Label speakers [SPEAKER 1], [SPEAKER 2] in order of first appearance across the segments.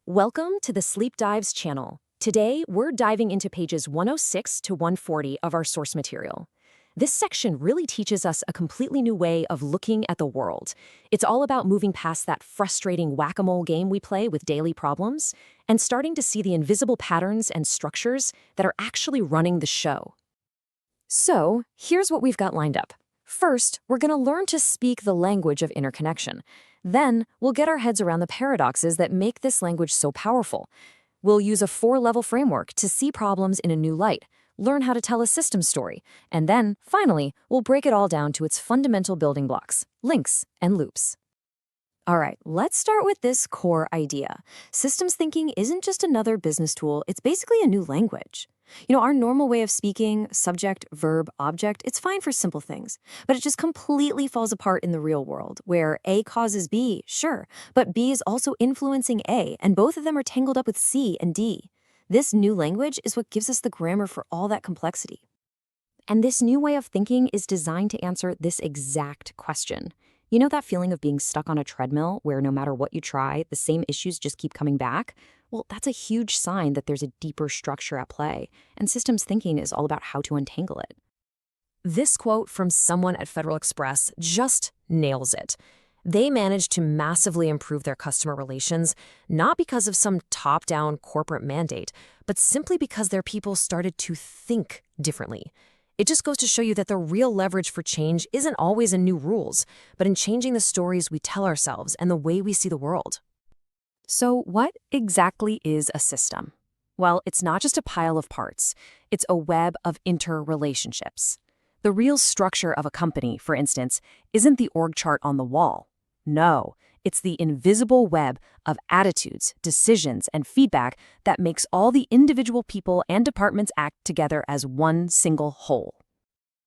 [SPEAKER 1] Welcome to the Sleep Dives channel. Today, we're diving into pages 106 to 140 of our source material. This section really teaches us a completely new way of looking at the world. It's all about moving past that frustrating whack-a-mole game we play with daily problems and starting to see the invisible patterns and structures that are actually running the show. So, here's what we've got lined up. First, we're going to learn to speak the language of interconnection. Then, we'll get our heads around the paradoxes that make this language so powerful. We'll use a 4-level framework to see problems in a new light, learn how to tell a system story, and then, finally, we'll break it all down to its fundamental building blocks, links and loops. All right, let's start with this core idea. Systems thinking isn't just another business tool, it's basically a new language. Our normal way of speaking, subject, verb, object, it's fine for simple things, but it just completely falls apart in the real world, where A causes B, sure, but B is also influencing A, and both of them are tangled up with C and D. This new language is what gives us the grammar for all that complexity. And this new way of thinking is designed to answer this exact question. You know that feeling of being stuck on a treadmill where no matter what you try, the same issues just keep coming back? Well, that's a huge sign that there's a deeper structure at play, and systems thinking is all about how to untangle it. This quote from someone at Federal Express just nails it. They managed to massively improve their customer relations, not because of some top-down corporate mandate, but simply because their people started to think differently. It just goes to show you that the real leverage for change isn't always in new rules, but in changing the stories we tell ourselves and the way we see the world. So what exactly is a system? Well, it's not just a pile of parts. It's a web of interrelationships. The real structure of a company, for instance, isn't the org chart on the wall. No, it's the invisible web of attitudes, decisions, and feedback that makes all the individual people and departments act together as one single whole.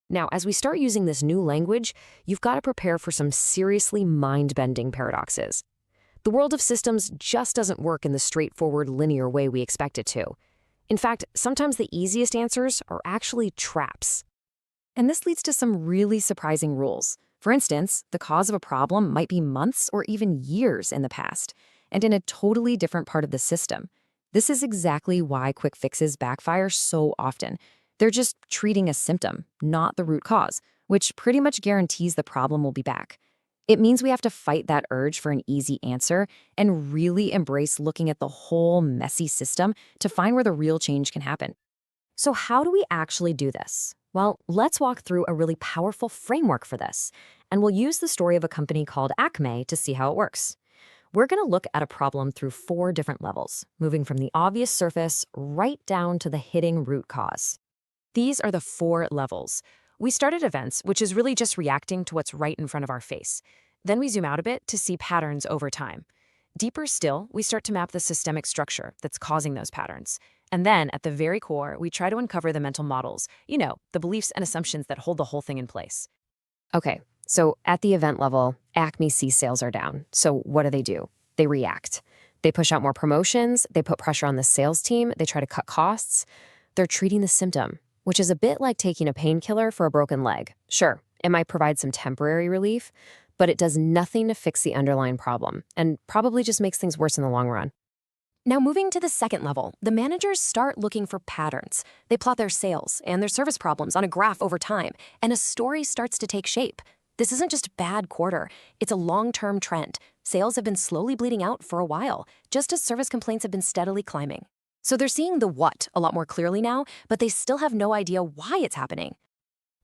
[SPEAKER 1] Now, as we start using this new language, you've got to prepare for some seriously mind-bending paradoxes. The world of systems just doesn't work in the straightforward linear way we expect it to. In fact, sometimes the easiest answers are actually traps. And this leads to some really surprising rules. For instance, the cause of a problem might be months or even years in the past, and in a totally different part of the system. This is exactly why quick fixes backfire so often. They're just treating a symptom, not the root cause, which pretty much guarantees the problem will be back. It means we have to fight that urge for an easy answer and really embrace looking at the whole messy system to find where the real change can happen. So how do we actually do this? Well, let's walk through a really powerful framework for this, and we'll use the story of a company called Acme to see how it works. We're going to look at a problem through 4 different levels, moving from the obvious surface right down to the hitting root cause. These are the 4 levels. We start at events, which is really just reacting to what's right in front of our face. Then we zoom out a bit to see patterns over time. Deeper still, we start to map the systemic structure that's causing those patterns. And then, at the very core, we try to uncover the mental models, the beliefs and assumptions that hold the whole thing in place. Okay, so at the event level, Acme sees sales are down. So what do? They react. They push out more promotions, they put pressure on the sales team, they try to cut costs. They're treating the symptom, which is a bit like taking a painkiller for a broken leg. Sure, it might provide some temporary relief, but it does nothing to fix the underlying problem, and probably just makes things worse in the long run. Now, moving to the second level, the managers start looking for patterns. They plot their sales and their service problems on a graph over time, and a story starts to take shape. This isn't just a bad quarter, it's a long-term trend. Sales have been slowly bleeding out for a while, just as service complaints have been steadily climbing. So they're seeing the what a lot more clearly now, but they still have no idea why it's happening.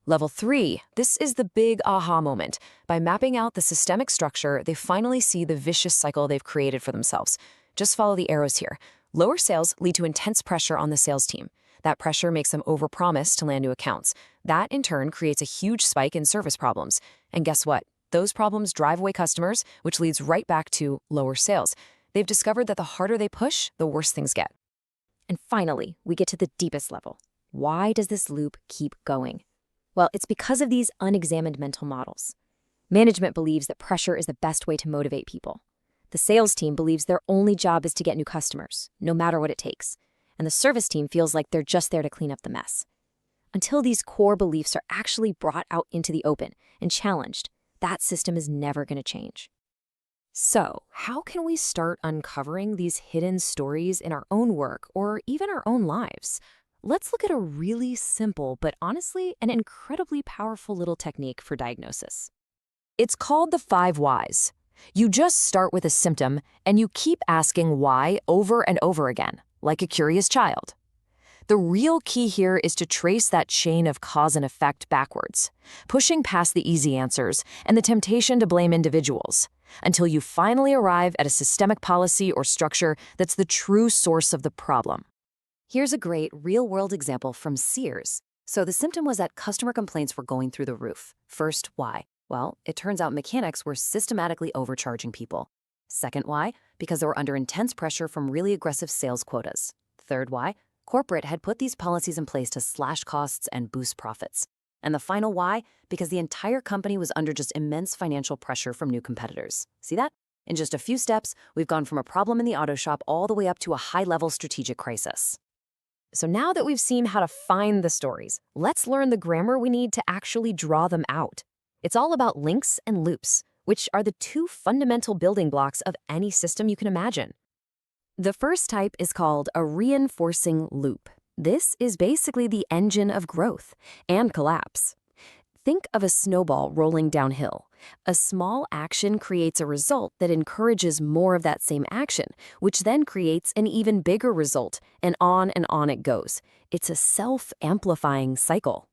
[SPEAKER 1] Level 3, this is the big aha moment. By mapping out the systemic structure, they finally see the vicious cycle they've created for themselves. Just follow the arrows here. Lower sales lead to intense pressure on the sales team. That pressure makes them overpromise to land new accounts. That, in turn, creates a huge spike in service problems. And guess what? Those problems drive away customers, which leads right back to lower sales. They've discovered that the harder they push, the worse things get. And finally, we get to the deepest level. Why does this loop keep going? Well, it's because of these unexamined mental models. Management believes that pressure is the best way to motivate people. The sales team believes their only job is to get new customers, no matter what it takes. And the service team feels like they're just there to clean up the mess. Until these core beliefs are actually brought out into the open and challenged, that system is never going to change. So, how can we start uncovering these hidden stories in our own work or even our own lives? Let's look at a really simple, but honestly, an incredibly powerful little technique for diagnosis. It's called the 5 whys. You just start with a symptom and you keep asking why over and over again, like a curious child. The real key here is to trace that chain of cause and effect backwards, pushing past the easy answers and the temptation to blame individuals, until you finally arrive at a systemic policy or structure that's the true source of the problem. Here's a great real-world example from Sears. So the symptom was that customer complaints were going through the roof. First, why? Well, it turns out mechanics were systematically overcharging people. Second, why? Because they were under intense pressure from really aggressive sales quotas. Third, why? Corporate had put these policies in place to slash costs and boost profits. And the final why? Because the entire company was under just immense financial pressure from new competitors. See that? In just a few steps, we've gone from a problem in the auto shop all the way up to a high-level strategic crisis. So now that we've seen how to find the stories, let's learn the grammar we need to actually draw them out. It's all about links and loops, which are the two fundamental building blocks of any system you can imagine. The first type is called a reinforcing loop. This is basically the engine of growth and collapse. Think of a snowball rolling downhill. A small action creates a result that encourages more of that same action, which then creates an even bigger result, and on it goes. It's a self-amplifying cycle.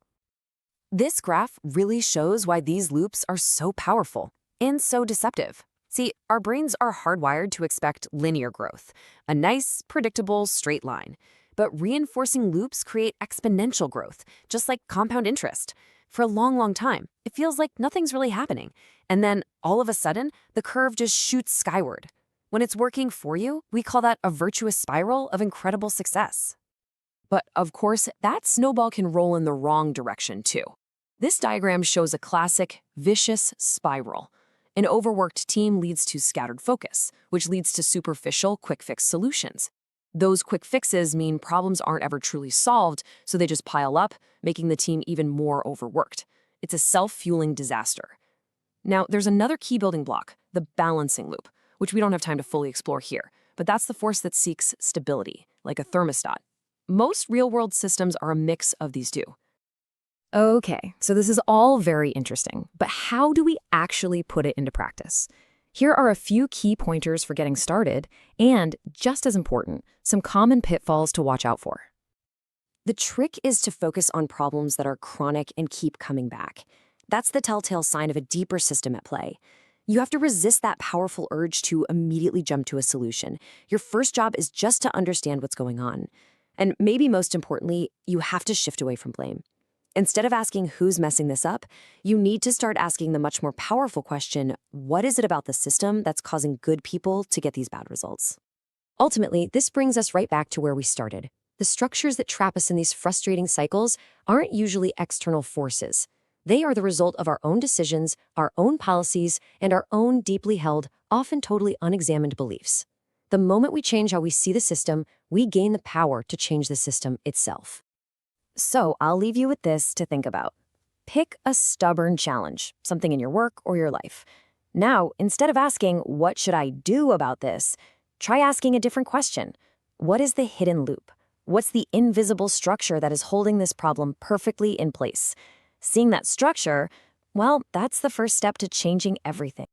[SPEAKER 1] This graph really shows why these loops are so powerful and so deceptive. See, our brains are hardwired to expect linear growth, a nice, predictable, straight line. But reinforcing loops create exponential growth, just like compound interest. For a long time, it feels like nothing's really happening. And then, all of a sudden, the curve just shoots skyward. When it's working for you, we call that a virtuous spiral of incredible success. But of course, that snowball can roll in the wrong direction too. This diagram shows a classic vicious spiral. An overworked team leads to scattered focus, which leads to superficial, quick-fix solutions. Those quick fixes mean problems aren't ever truly solved, so they just pile up, making the team even more overworked. It's a self-fueling disaster. Now, there's another key building block, the balancing loop, which we don't have time to fully explore here, but that's the force that seeks stability, like a thermostat. Most real-world systems are a mix of these two. Okay, so this is all very interesting, but how do we actually put it into practice? Here are a few key pointers for getting started, and, just as important, some common pitfalls to watch out for. The trick is to focus on problems that are chronic and keep coming back. That's the telltale sign of a deeper system at play. You have to resist that powerful urge to immediately jump to a solution. Your first job is just to understand what's going on. And maybe most importantly, you have to shift away from blame. Instead of asking who's messing this up, you need to start asking the much more powerful question, what is it about the system that's causing good people to get these bad results? Ultimately, this brings us right back to where we started. The structures that trap us in these frustrating cycles aren't usually external forces. They are the result of our own decisions, our own policies, and our own deeply held, often totally unexamined beliefs. The moment we change how we see the system, we gain the power to change the system itself. So I'll leave you with this to think about. Pick a stubborn challenge, something in your work or your life. Now, instead of asking, what should I do about this? Try asking a different question. What is the hidden loop? What's the invisible structure that is holding this problem perfectly in place? Seeing that structure, well, that's the first step to changing everything.